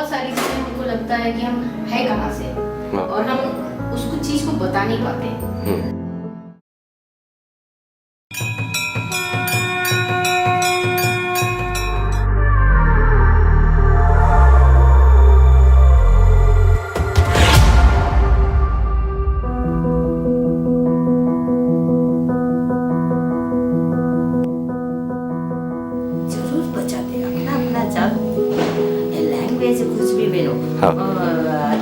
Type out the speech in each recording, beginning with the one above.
बहुत सारी चीजें हमको लगता है कि हम है कहाँ से, और हम उसको चीज को बता नहीं पाते।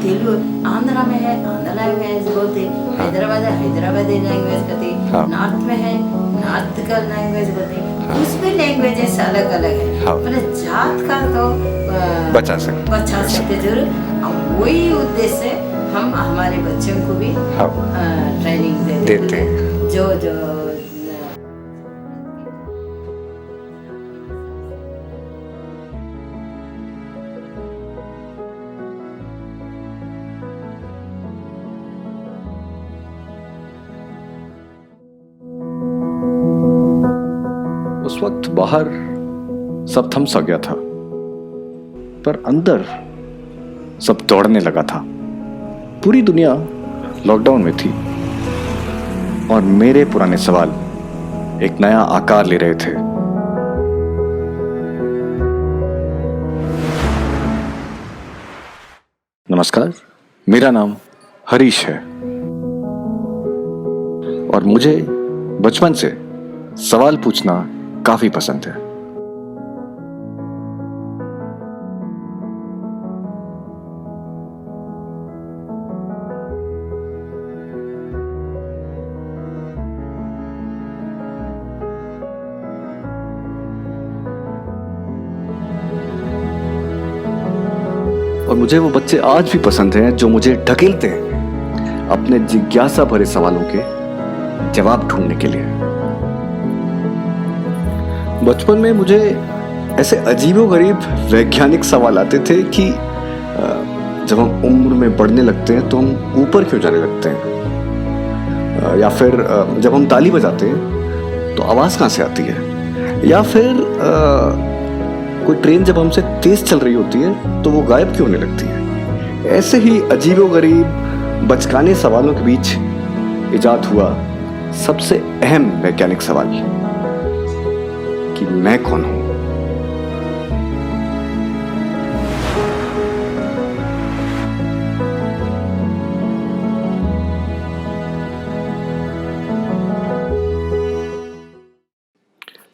తెలుగు आंध्रा में है आंध्रा लैंग्वेज बोलते, हैदराबाद है हैदराबादी लैंग्वेज कहते, नॉर्थ में है नॉर्थ का लैंग्वेज बोलते, उसमें लैंग्वेजेस अलग अलग है। मतलब जात का तो बचा सकते जरूर। वही उद्देश्य हम हमारे बच्चों को भी ट्रेनिंग देते हैं। जो उस वक्त बाहर सब थम सा गया था, पर अंदर सब दौड़ने लगा था। पूरी दुनिया लॉकडाउन में थी और मेरे पुराने सवाल एक नया आकार ले रहे थे। नमस्कार, मेरा नाम हरीश है और मुझे बचपन से सवाल पूछना काफी पसंद है। और मुझे वो बच्चे आज भी पसंद हैं जो मुझे ढकेलते हैं अपने जिज्ञासा भरे सवालों के जवाब ढूंढने के लिए। बचपन में मुझे ऐसे अजीबोगरीब वैज्ञानिक सवाल आते थे कि जब हम उम्र में बढ़ने लगते हैं तो हम ऊपर क्यों जाने लगते हैं, या फिर जब हम ताली बजाते हैं तो आवाज़ कहाँ से आती है, या फिर कोई ट्रेन जब हमसे तेज चल रही होती है तो वो गायब क्यों होने लगती है। ऐसे ही अजीबोगरीब बचकाने सवालों के बीच इजाद हुआ सबसे अहम वैज्ञानिक सवाल कि मैं कौन हूं।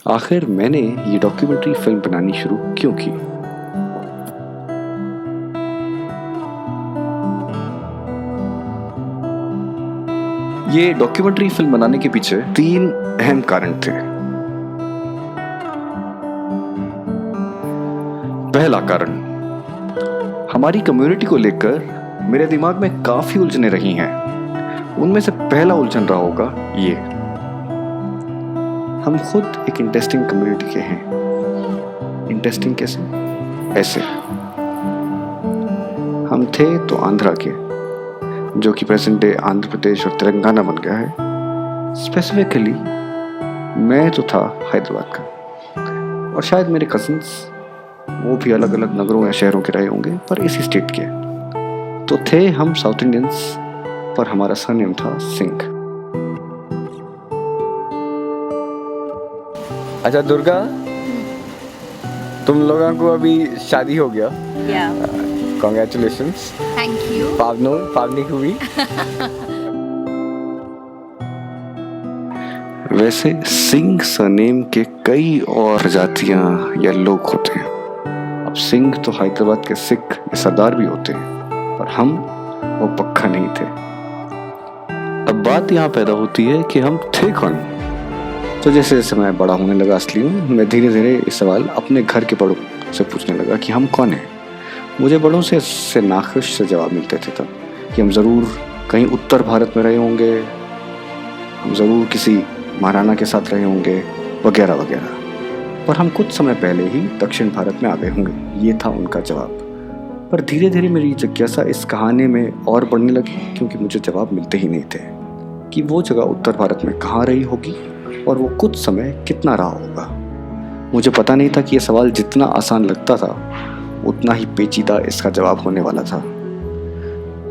आखिर मैंने ये डॉक्यूमेंट्री फिल्म बनानी शुरू क्यों की। ये डॉक्यूमेंट्री फिल्म बनाने के पीछे 3 अहम कारण थे। पहला कारण, हमारी कम्युनिटी को लेकर मेरे दिमाग में काफी उलझने रही हैं। उनमें से पहला उलझन रहा होगा ये, हम खुद एक इंटरेस्टिंग कम्युनिटी के हैं। इंटरेस्टिंग कैसे? ऐसे, हम थे तो आंध्रा के, जो कि प्रेजेंट डे आंध्र प्रदेश और तेलंगाना बन गया है। स्पेसिफिकली मैं तो था हैदराबाद का, और शायद मेरे कजिन्स वो भी अलग अलग नगरों या शहरों के रहे होंगे पर इसी स्टेट के। तो थे हम साउथ इंडियंस, पर हमारा सरनेम था सिंह। अच्छा दुर्गा, तुम लोगों को अभी शादी हो गया। कॉन्ग्रेचुलेशंस। Thank you. पावनी को भी। वैसे सिंह सरनेम के कई और प्रजातियां या लोग होते हैं। अब सिंह तो हैदराबाद के सिख या सरदार भी होते हैं, पर हम वो पक्का नहीं थे। अब बात यहाँ पैदा होती है कि हम थे कौन। तो जैसे जैसे मैं बड़ा होने लगा असली में, मैं धीरे धीरे ये सवाल अपने घर के बड़ों से पूछने लगा कि हम कौन हैं। मुझे बड़ों से इससे नाखुश से जवाब मिलते थे तब कि हम ज़रूर कहीं उत्तर भारत में रहे होंगे, हम ज़रूर किसी महाराणा के साथ रहे होंगे, वगैरह वगैरह। पर हम कुछ समय पहले ही दक्षिण भारत में आ गए होंगे, ये था उनका जवाब। पर धीरे धीरे मेरी जिज्ञासा इस कहानी में और बढ़ने लगी, क्योंकि मुझे जवाब मिलते ही नहीं थे कि वो जगह उत्तर भारत में कहाँ रही होगी और वो कुछ समय कितना रहा होगा। मुझे पता नहीं था कि ये सवाल जितना आसान लगता था उतना ही पेचीदा इसका जवाब होने वाला था।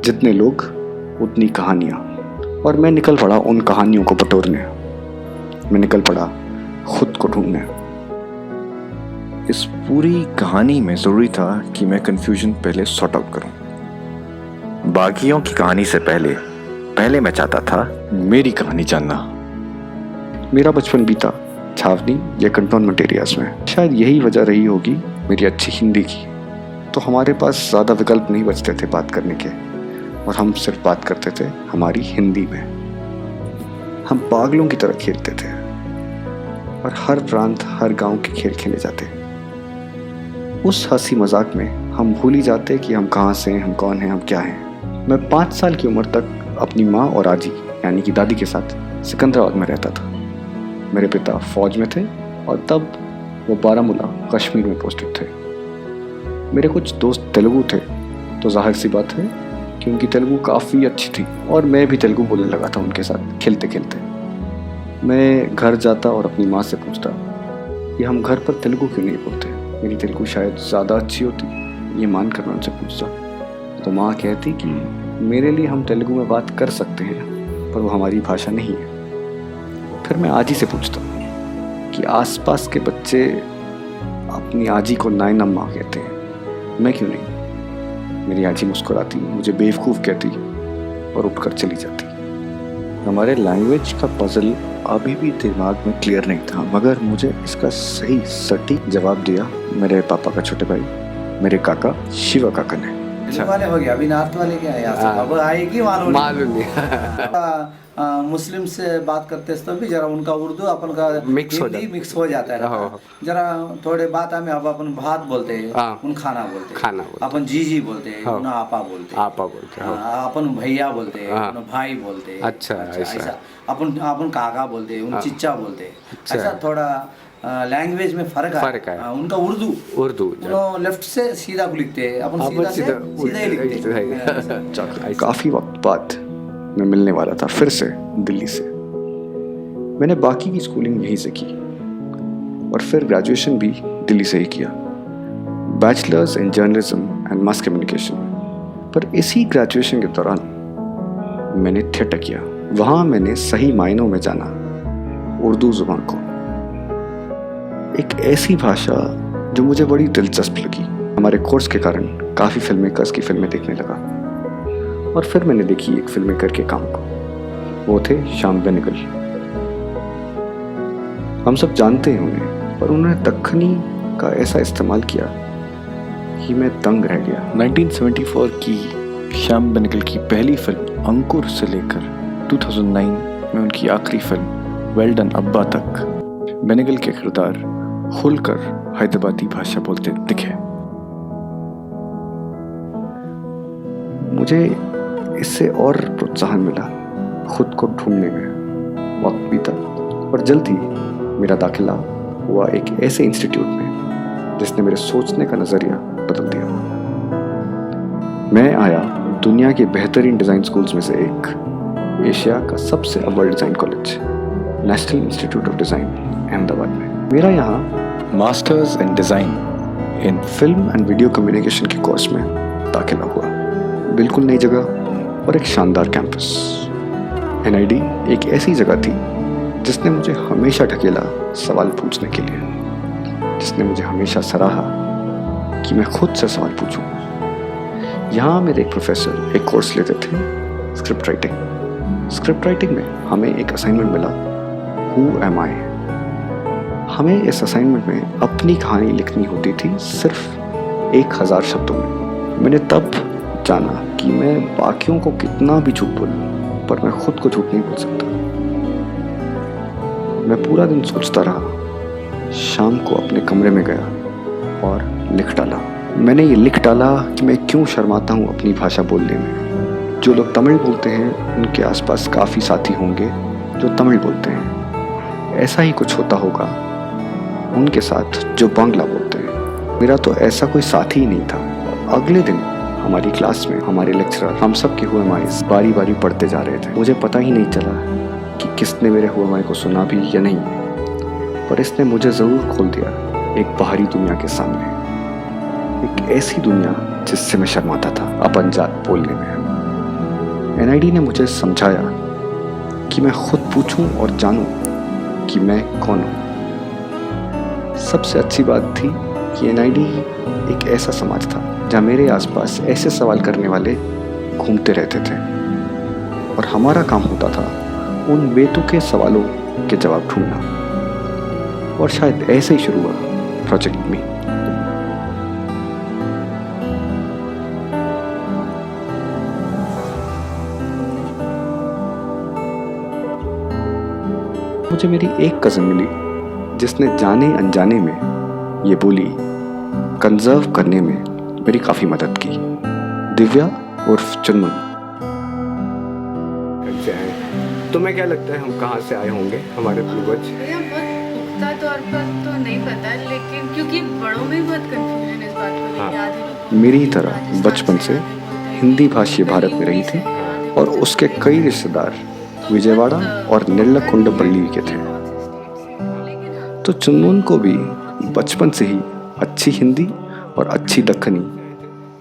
जितने लोग उतनी कहानियाँ, और मैं निकल पड़ा उन कहानियों को बटोरने। मैं निकल पड़ा खुद को ढूंढने। इस पूरी कहानी में ज़रूरी था कि मैं कन्फ्यूजन पहले सॉर्ट आउट करूं। बाकियों की कहानी से पहले मैं चाहता था मेरी कहानी जानना। मेरा बचपन बीता छावनी या कंटोनमेंट एरियाज में। शायद यही वजह रही होगी मेरी अच्छी हिंदी की। तो हमारे पास ज़्यादा विकल्प नहीं बचते थे बात करने के, और हम सिर्फ बात करते थे हमारी हिंदी में। हम पागलों की तरह खेलते थे और हर प्रांत हर गांव के खेल खेले जाते। उस हंसी मजाक में हम भूल ही जाते कि हम कहाँ से हैं, हम कौन हैं, हम क्या हैं। मैं 5 साल की उम्र तक अपनी माँ और आजी यानी कि दादी के साथ सिकंदराबाद में रहता था। मेरे पिता फौज में थे और तब वो बारामूला कश्मीर में पोस्टेड थे। मेरे कुछ दोस्त तेलुगु थे, तो जाहिर सी बात है कि उनकी तेलुगु काफ़ी अच्छी थी और मैं भी तेलुगु बोलने लगा था उनके साथ खेलते खेलते। मैं घर जाता और अपनी माँ से पूछता कि हम घर पर तेलुगु क्यों नहीं बोलते। मेरी तेलुगु शायद ज़्यादा अच्छी होती, ये मान कर मैं उनसे पूछता। तो माँ कहती कि मेरे लिए हम तेलुगु में बात कर सकते हैं, पर वो हमारी भाषा नहीं है। फिर मैं आजी से पूछता कि आसपास के बच्चे अपनी आजी को नायनम्मा कहते हैं, मैं क्यों नहीं। मेरी आजी मुस्कुराती, मुझे बेवकूफ़ कहती और उठकर चली जाती। हमारे लैंग्वेज का पजल अभी भी दिमाग में क्लियर नहीं था, मगर मुझे इसका सही सटीक जवाब दिया मेरे पापा का छोटे भाई, मेरे काका शिवा काका ने। वाले हो गया, अभी नॉर्थ वाले क्या है, अब आएगी मालूम नहीं। मुस्लिम से बात करते तो भी जरा उनका उर्दू अपन का मिक्स हो जाता है। जरा थोड़े बात में अब अपन भात बोलते हैं, उन खाना बोलते हैं, अपन जी बोलते हैं, उन आपा बोलते हैं, अपन भैया बोलते हैं, उन भाई बोलते हैं। अच्छा ऐसा अपन काका बोलते हैं, उन चिच्चा बोलते हैं। ऐसा थोड़ा लैंग्वेज में फर्क है। उनका उर्दू लेफ्ट से सीधा को लिखते हैं, अपन सीधा ही लिखते हैं। काफ़ी वक्त बाद मैं मिलने वाला था फिर से दिल्ली से। मैंने बाकी की स्कूलिंग यहीं से की और फिर ग्रेजुएशन भी दिल्ली से ही किया, bachelors in journalism and mass communication. पर इसी ग्रेजुएशन के दौरान मैंने थिएटर किया। वहाँ मैंने सही मायनों में जाना उर्दू ज़ुबान को, एक ऐसी भाषा जो मुझे बड़ी दिलचस्प लगी। हमारे कोर्स के कारण काफ़ी फिल्म मेकर्स की फिल्में देखने लगा और फिर मैंने देखी एक फिल्म मेकर के काम को। वो थे श्याम बेनेगल। हम सब जानते हैं उन्हें, पर उन्होंने दक्खनी का ऐसा इस्तेमाल किया कि मैं दंग रह गया। 1974 की श्याम बेनेगल की पहली फिल्म अंकुर से लेकर 2009 में उनकी आखिरी फिल्म वेल डन अब्बा तक बेनेगल के किरदार खुलकर हैदराबादी भाषा बोलते दिखे। मुझे इससे और प्रोत्साहन मिला खुद को ढूंढने में। वक्त बीता और जल्द ही मेरा दाखिला हुआ एक ऐसे इंस्टीट्यूट में जिसने मेरे सोचने का नज़रिया बदल दिया। मैं आया दुनिया के बेहतरीन डिज़ाइन स्कूल्स में से एक, एशिया का सबसे अव्वल design college national institute of design Ahmedabad में। मेरा यहाँ masters in design in film and video communication के कोर्स में दाखिला हुआ। बिल्कुल नई जगह और एक शानदार कैंपस। NID एक ऐसी जगह थी जिसने मुझे हमेशा ढकेला सवाल पूछने के लिए, जिसने मुझे हमेशा सराहा कि मैं खुद से सवाल पूछूं। यहाँ मेरे एक प्रोफेसर एक कोर्स लेते थे स्क्रिप्ट राइटिंग। स्क्रिप्ट राइटिंग में हमें एक असाइनमेंट मिला, हु एम आई। हमें इस असाइनमेंट में अपनी कहानी लिखनी होती थी सिर्फ 1000 शब्दों में। मैंने तब जाना कि मैं बाकियों को कितना भी झूठ बोलूं, पर मैं खुद को झूठ नहीं बोल सकता। मैं पूरा दिन सोचता रहा। शाम को अपने कमरे में गया और लिख डाला। मैंने ये लिख डाला कि मैं क्यों शर्माता हूँ अपनी भाषा बोलने में। जो लोग तमिल बोलते हैं उनके आसपास काफ़ी साथी होंगे जो तमिल बोलते हैं। ऐसा ही कुछ होता होगा उनके साथ जो बांग्ला बोलते हैं। मेरा तो ऐसा कोई साथी ही नहीं था। अगले दिन हमारी क्लास में हमारे लेक्चरर हम सब के हुए माइस बारी बारी पढ़ते जा रहे थे। मुझे पता ही नहीं चला कि किसने मेरे हुए माई को सुना भी या नहीं, पर इसने मुझे ज़रूर खोल दिया एक बाहरी दुनिया के सामने। एक ऐसी दुनिया जिससे मैं शर्माता था अपन जात बोलने में। एनआईडी ने मुझे समझाया कि मैं खुद पूछूं और जानूं कि मैं कौन हूं। सबसे अच्छी बात थी कि एनआईडी एक ऐसा समाज था जहां मेरे आसपास ऐसे सवाल करने वाले घूमते रहते थे और हमारा काम होता था उन बेतुके सवालों के जवाब ढूंढना। और शायद ऐसे ही शुरू हुआ प्रोजेक्ट मी। मुझे मेरी एक कज़न मिली जिसने जाने अनजाने में ये बोली कंजर्व करने में मेरी काफ़ी मदद की। दिव्या उर्फ चुनमुन। तुम्हें क्या लगता है हम कहाँ से आए होंगे, हमारे पूर्वज? भैया बहुत पुख्ता तौर पर तो नहीं पता, लेकिन क्योंकि बड़ों में बहुत कंफ्यूजन इस बात को लेके। आधे मेरी ही तरह बचपन से हिंदी भाषी भारत में रही थी और उसके कई रिश्तेदार विजयवाड़ा और नेल्लकुंडपल्ली के थे। तो चुनमुन को भी बचपन से ही अच्छी हिंदी और अच्छी दक्कनी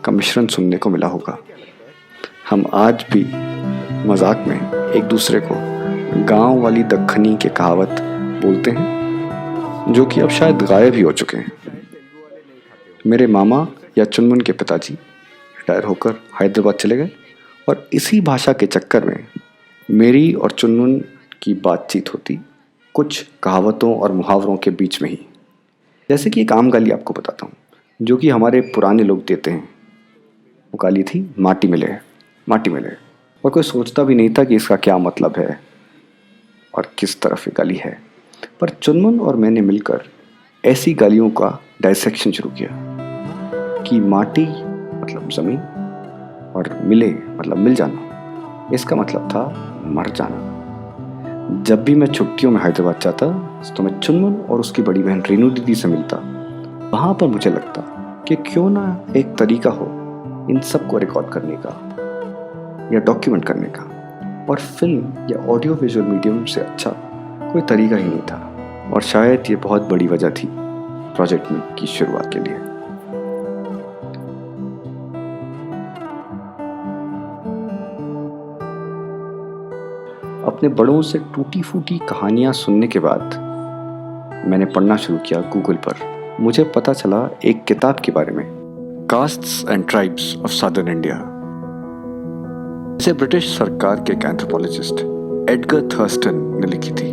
का मिश्रण सुनने को मिला होगा। हम आज भी मजाक में एक दूसरे को गांव वाली दक्कनी के कहावत बोलते हैं, जो कि अब शायद गायब ही हो चुके हैं। मेरे मामा या चुनमुन के पिताजी रिटायर होकर हैदराबाद चले गए और इसी भाषा के चक्कर में मेरी और चुनमुन की बातचीत होती कुछ कहावतों और मुहावरों के बीच में ही। जैसे कि एक आम गाली आपको बताता हूँ जो कि हमारे पुराने लोग देते हैं। वो गाली थी माटी मिले, माटी मिले। और कोई सोचता भी नहीं था कि इसका क्या मतलब है और किस तरफ ये गाली है। पर चुनमुन और मैंने मिलकर ऐसी गालियों का डाइसेक्शन शुरू किया कि माटी मतलब ज़मीन और मिले मतलब मिल जाना। इसका मतलब था मर जाना। जब भी मैं छुट्टियों में हैदराबाद जाता तो मैं चुनमुन और उसकी बड़ी बहन रेनू दीदी से मिलता। वहाँ पर मुझे लगता कि क्यों ना एक तरीका हो इन सब को रिकॉर्ड करने का या डॉक्यूमेंट करने का, और फिल्म या ऑडियो विजुअल मीडियम से अच्छा कोई तरीका ही नहीं था। और शायद ये बहुत बड़ी वजह थी प्रोजेक्ट मी की शुरुआत के लिए। अपने बड़ों से टूटी फूटी कहानियां सुनने के बाद मैंने पढ़ना शुरू किया गूगल पर। मुझे पता चला एक किताब के बारे में, castes and tribes of southern India. इसे ब्रिटिश सरकार के एक एंथ्रोपोलॉजिस्ट एडगर थर्स्टन ने लिखी थी।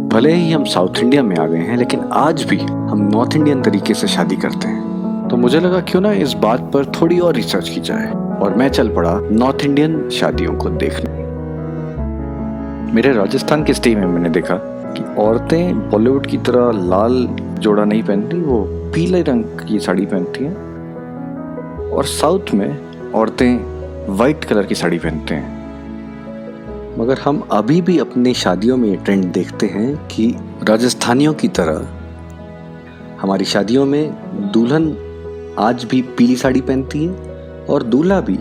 भले ही हम साउथ इंडिया में आ गए हैं, लेकिन आज भी हम नॉर्थ इंडियन तरीके से शादी करते हैं। तो मुझे लगा क्यों ना इस बात पर थोड़ी और रिसर्च की जाए, और मैं चल पड़ा नॉर्थ इंडियन शादियों को देखने। मेरे राजस्थान के स्टे में मैंने देखा कि औरतें बॉलीवुड की तरह लाल जोड़ा नहीं पहनती, वो पीले रंग की साड़ी पहनती हैं। और साउथ में औरतें वाइट कलर की साड़ी पहनते हैं। मगर हम अभी भी अपनी शादियों में ये ट्रेंड देखते हैं कि राजस्थानियों की तरह हमारी शादियों में दुल्हन आज भी पीली साड़ी पहनती है और दूल्हा भी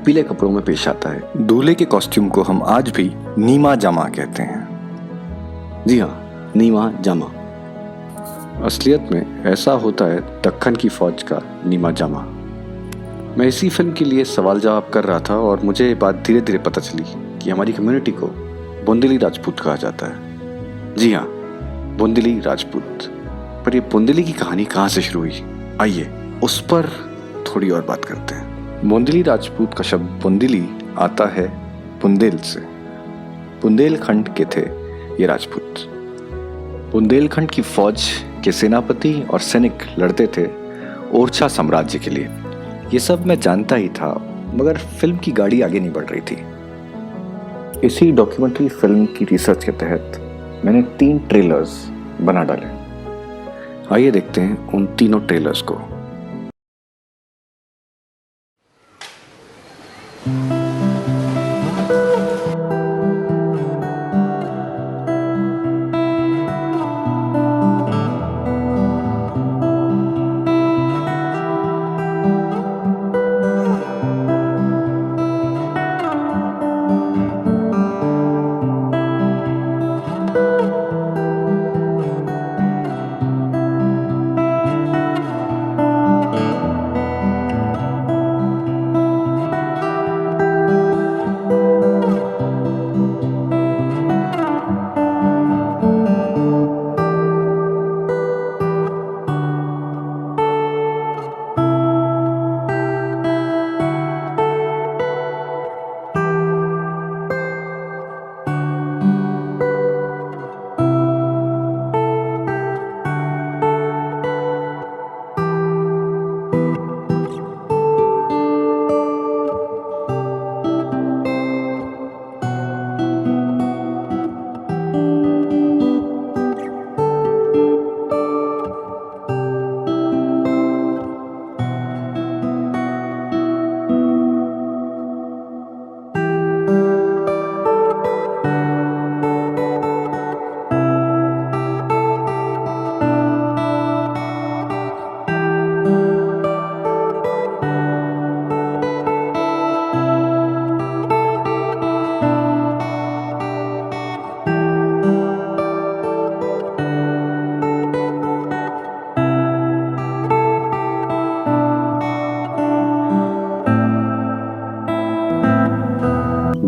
पीले कपड़ों में पेश आता है। दूल्हे के कॉस्ट्यूम को हम आज भी नीमा जामा कहते हैं। जी हाँ, नीमा जामा। असलियत में ऐसा होता है दक्कन की फौज का नीमा जामा। मैं इसी फिल्म के लिए सवाल जवाब कर रहा था और मुझे ये बात धीरे धीरे पता चली कि हमारी कम्युनिटी को बुंदेली राजपूत कहा जाता है। जी हाँ, बुंदेली राजपूत। पर ये बुंदेली की कहानी कहाँ से शुरू हुई, आइए उस पर थोड़ी और बात करते हैं। बुंदेली राजपूत का शब्द बुंदेली आता है बुंदेल से। बुंदेलखंड के थे ये राजपूत। बुंदेलखंड की फौज के सेनापति और सैनिक लड़ते थे ओरछा साम्राज्य के लिए। ये सब मैं जानता ही था, मगर फिल्म की गाड़ी आगे नहीं बढ़ रही थी। इसी डॉक्यूमेंट्री फिल्म की रिसर्च के तहत मैंने 3 ट्रेलर्स बना डाले। आइए देखते हैं उन तीनों ट्रेलर्स को।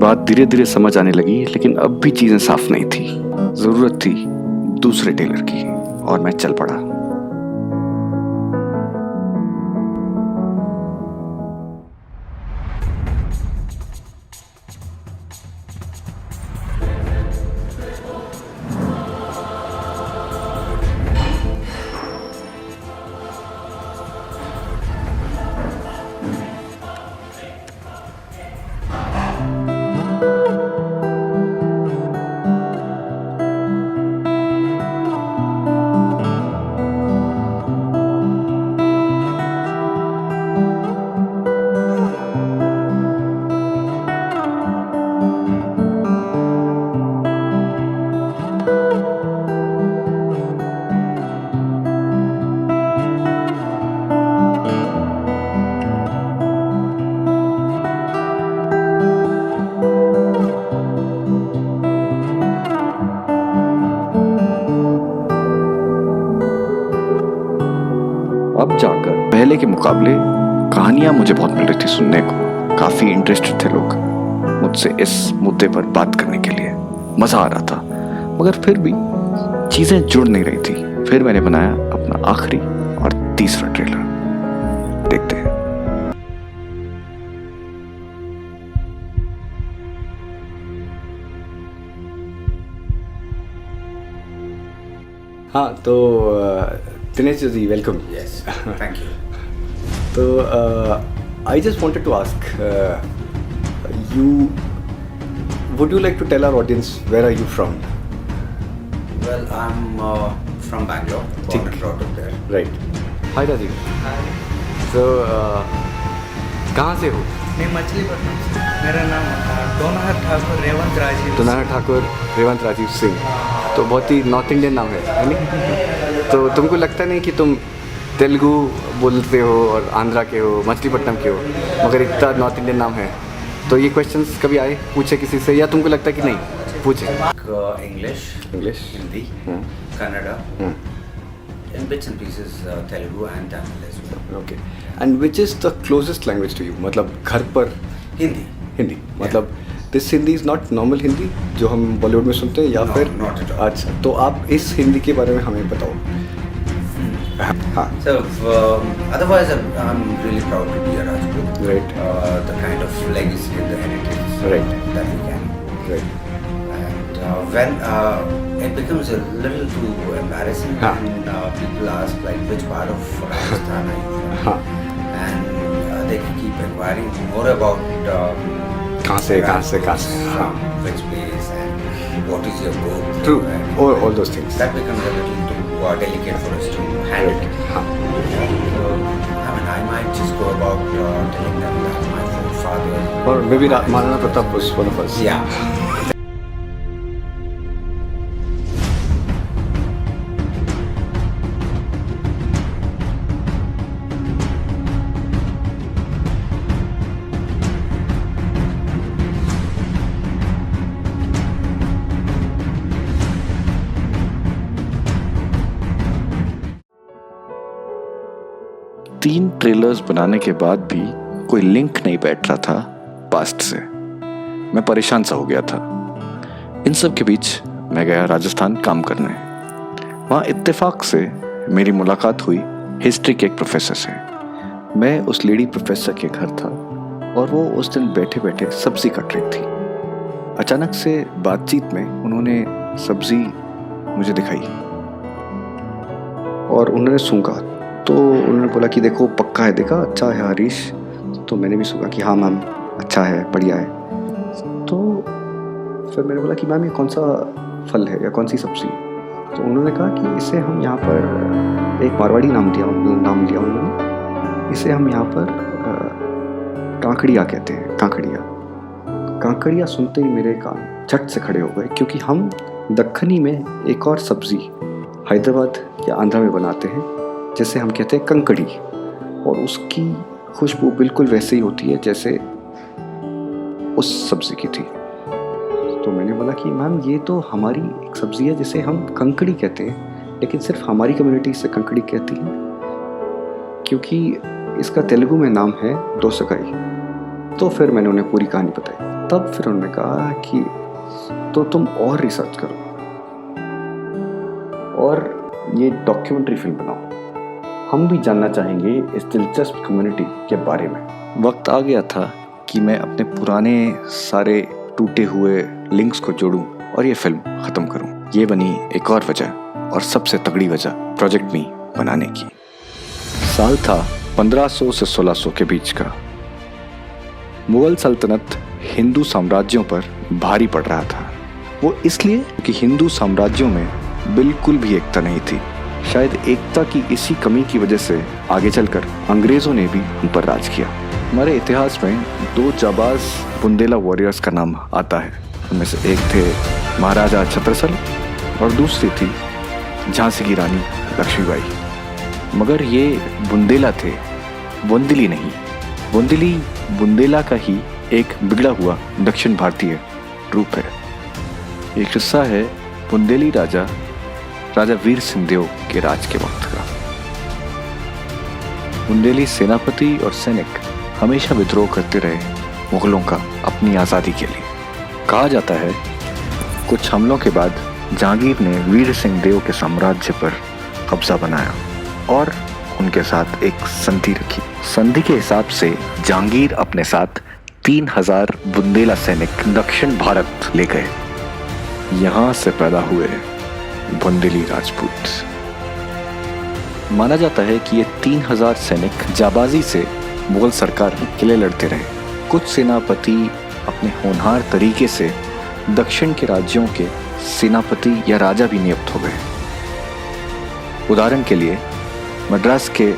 बात धीरे धीरे समझ आने लगी, लेकिन अब भी चीजें साफ नहीं थी। जरूरत थी दूसरे टेलर की और मैं चल पड़ा। अब जाकर पहले के मुकाबले कहानियां मुझे बहुत मिल रही थी सुनने को। काफी इंटरेस्टेड थे लोग मुझसे इस मुद्दे पर बात करने के लिए। मजा आ रहा था, मगर फिर भी चीजें जुड़ नहीं रही थी। फिर मैंने बनाया अपना आखिरी और तीसरा ट्रेलर। देखते हैं। हाँ, तो Dinesh ji, welcome. Yes, thank you. So, I just wanted to ask, would you like to tell our audience where are you from? Well, I'm from Bangalore, born and brought up there. Right. Hi Rajiv. Hi. So, कहाँ से हो? मैं मछलीपट्टनम से। मेरा नाम दोनाहर ठाकुर रेवंत राजीव। दोनाहर ठाकुर रेवंत राजीव सिंह। तो बहुत ही north Indian नाम है नहीं? तो तुमको लगता नहीं कि तुम तेलुगु बोलते हो और आंध्रा के हो, मछलीपट्टनम के हो, मगर इतना नॉर्थ इंडियन नाम है? तो ये क्वेश्चंस कभी आए, पूछे किसी से, या तुमको लगता है कि नहीं पूछे? English, Hindi, Kannada, and bits and pieces Telugu and Tamil as well. Okay. And which is the closest language to you? मतलब घर पर हिंदी मतलब this Hindi is not normal Hindi जो हम बॉलीवुड में सुनते हैं, या No, फिर not at all. अच्छा, तो आप इस हिंदी के बारे में हमें बताओ। हाँ, So, otherwise, I'm really proud to be a Rajput. Right. The kind of legacy and the heritage Right. that we can. right. And when it becomes a little too embarrassing, हाँ. and people ask like which part of Rajasthan are you from, हाँ, and they keep inquiring more about कहाँ से हाँ, which place and what is your goal. true, And all those things. that becomes a little too delicate for us to handle. हाँ, So, I mean, I might just go about telling them that my forefather. और may be Maharana Pratap was one of us. Yeah. तीन trailers बनाने के बाद भी कोई link नहीं बैठ रहा था पास्ट से। मैं परेशान सा हो गया था। इन सब के बीच मैं गया राजस्थान काम करने। वहाँ इत्तेफाक से मेरी मुलाकात हुई हिस्ट्री के एक प्रोफेसर से। मैं उस लेडी प्रोफेसर के घर था और वो उस दिन बैठे बैठे सब्जी काट रही थी। अचानक से बातचीत में उन्होंने सब्जी मुझे दिखाई और उन्होंने सूंघा। तो उन्होंने बोला कि देखो पक्का है, देखा अच्छा है हरीश। तो मैंने भी सूंघा कि हाँ मैम अच्छा है, बढ़िया है। तो फिर मैंने बोला कि मैम ये कौन सा फल है या कौन सी सब्ज़ी? तो उन्होंने कहा कि इसे हम यहाँ पर एक मारवाड़ी नाम लिया उन्होंने, इसे हम यहाँ पर कांकड़िया कहते हैं। कांकड़िया सुनते ही मेरे कान झट से खड़े हो गए, क्योंकि हम दक्खनी में एक और सब्ज़ी हैदराबाद या आंध्रा में बनाते हैं जैसे हम कहते हैं कंकड़ी, और उसकी खुशबू बिल्कुल वैसे ही होती है जैसे उस सब्ज़ी की थी। तो मैंने बोला कि मैम ये तो हमारी एक सब्ज़ी है जिसे हम कंकड़ी कहते हैं, लेकिन सिर्फ हमारी कम्युनिटी इसे कंकड़ी कहती है, क्योंकि इसका तेलुगु में नाम है दोसकाई। तो फिर मैंने उन्हें पूरी कहानी बताई। तब फिर उन्होंने कहा कि तो तुम और रिसर्च करो और ये डॉक्यूमेंट्री फिल्म बनाओ, हम भी जानना चाहेंगे इस दिलचस्प कम्युनिटी के बारे में। वक्त आ गया था कि मैं अपने पुराने सारे टूटे हुए लिंक्स को जोड़ूं और ये फिल्म ख़त्म करूं। ये बनी एक और वजह और सबसे तगड़ी वजह प्रोजेक्ट मी बनाने की। साल था 1500 से 1600 के बीच का। मुगल सल्तनत हिंदू साम्राज्यों पर भारी पड़ रहा था। वो इसलिए कि हिंदू साम्राज्यों में बिल्कुल भी एकता नहीं थी। शायद एकता की इसी कमी की वजह से आगे चलकर अंग्रेज़ों ने भी उन पर राज किया। हमारे इतिहास में 2 जाबाज बुंदेला वॉरियर्स का नाम आता है। उनमें से एक थे महाराजा छत्रसाल और दूसरी थी झांसी की रानी लक्ष्मीबाई। मगर ये बुंदेला थे, बुंदेली नहीं। बुंदेली बुंदेला का ही एक बिगड़ा हुआ दक्षिण भारतीय रूप है। ये किस्सा है बुंदेली राजा वीर सिंहदेव के राज के वक्त का। बुंदेली सेनापति और सैनिक हमेशा विद्रोह करते रहे मुगलों का अपनी आज़ादी के लिए। कहा जाता है कुछ हमलों के बाद जहांगीर ने वीर सिंहदेव के साम्राज्य पर कब्जा बनाया और उनके साथ एक संधि रखी। संधि के हिसाब से जहांगीर अपने साथ 3000 बुंदेला सैनिक दक्षिण भारत ले गए। यहाँ से पैदा हुए बुंदेली राजपूत। माना जाता है कि ये 3000 सैनिक जाबाजी से मुगल सरकार के लिए लड़ते रहे। कुछ सेनापति अपने होनहार तरीके से दक्षिण के राज्यों के सेनापति या राजा भी नियुक्त हो गए। उदाहरण के लिए मद्रास के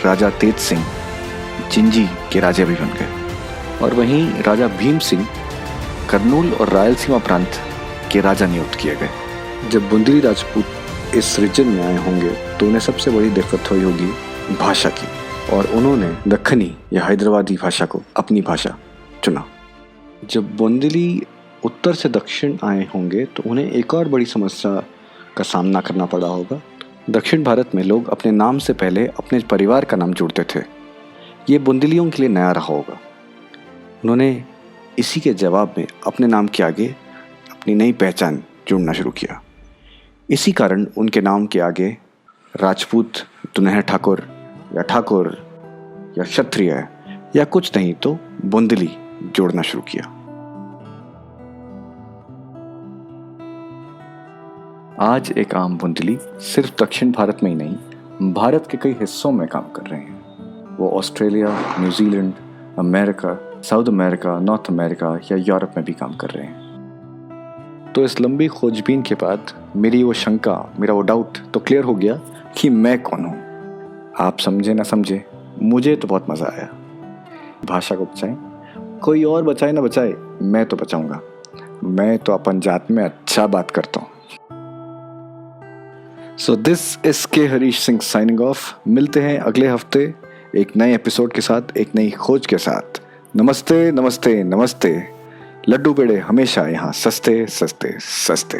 राजा तेज सिंह जिंजी के राजा भी बन गए और वहीं राजा भीम सिंह करनूल और रायलसीमा प्रांत के राजा नियुक्त किए गए। जब बुंदेली राजपूत इस रीजन में आए होंगे तो उन्हें सबसे बड़ी दिक्कत हुई होगी भाषा की, और उन्होंने दक्खनी या हैदराबादी भाषा को अपनी भाषा चुना। जब बुंदेली उत्तर से दक्षिण आए होंगे तो उन्हें एक और बड़ी समस्या का सामना करना पड़ा होगा। दक्षिण भारत में लोग अपने नाम से पहले अपने परिवार का नाम जोड़ते थे। ये बुंदेलियों के लिए नया रहा होगा। उन्होंने इसी के जवाब में अपने नाम के आगे अपनी नई पहचान जोड़ना शुरू किया। इसी कारण उनके नाम के आगे राजपूत, दुनहर ठाकुर या क्षत्रिय या कुछ नहीं तो बुंदेली जोड़ना शुरू किया। आज एक आम बुंदेली सिर्फ दक्षिण भारत में ही नहीं, भारत के कई हिस्सों में काम कर रहे हैं। वो Australia, New Zealand, America, south America, north America या यूरोप में भी काम कर रहे हैं। तो इस लंबी खोजबीन के बाद मेरी वो शंका, मेरा वो डाउट तो क्लियर हो गया कि मैं कौन हूँ। आप समझे ना समझे, मुझे तो बहुत मज़ा आया। भाषा को बचाएं, कोई और बचाए ना बचाए, मैं तो बचाऊंगा। मैं तो अपन जात में अच्छा बात करता हूँ। सो दिस इज के हरीश सिंह साइनिंग ऑफ। मिलते हैं अगले हफ्ते एक नए एपिसोड के साथ, एक नई खोज के साथ। नमस्ते नमस्ते नमस्ते। लड्डू पेड़े हमेशा यहाँ सस्ते सस्ते सस्ते।